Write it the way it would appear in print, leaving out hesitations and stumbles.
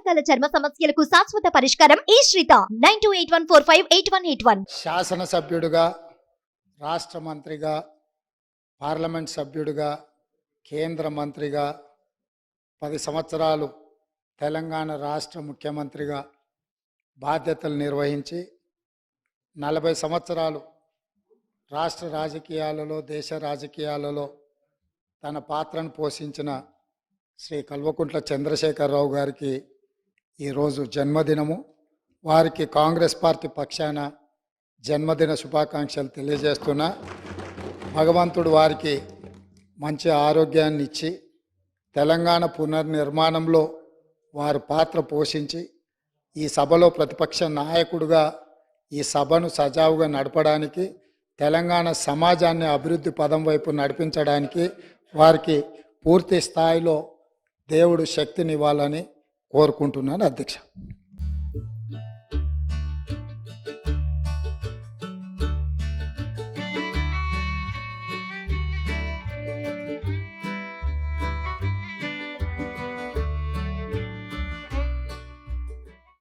రకాల చర్మ సమస్యలకు శాశ్వత పరిష్కారం ఈ శ్రీత 9281458181. శాసనసభ్యుడిగా, రాష్ట్ర మంత్రిగా, పార్లమెంట్ సభ్యుడిగా, కేంద్ర మంత్రిగా 10 సంవత్సరాలు తెలంగాణ రాష్ట్ర ముఖ్యమంత్రిగా బాధ్యతలు నిర్వహించి 40 సంవత్సరాలు రాష్ట్ర రాజకీయాలలో, దేశ రాజకీయాలలో తన పాత్రను పోషించిన శ్రీ కల్వకుంట్ల చంద్రశేఖరరావు గారికి ఈరోజు జన్మదినము. వారికి కాంగ్రెస్ పార్టీ పక్షాన జన్మదిన శుభాకాంక్షలు తెలియజేస్తున్నా. భగవంతుడు వారికి మంచి ఆరోగ్యాన్ని ఇచ్చి తెలంగాణ పునర్నిర్మాణంలో వారు పాత్ర పోషించి ఈ సభలో ప్రతిపక్ష నాయకుడిగా ఈ సభను సజావుగా నడపడానికి, తెలంగాణ సమాజాన్ని అభివృద్ధి పదం వైపు నడిపించడానికి వారికి పూర్తి స్థాయిలో దేవుడు శక్తినివ్వాలని కోరుకుంటున్నాను అధ్యక్ష.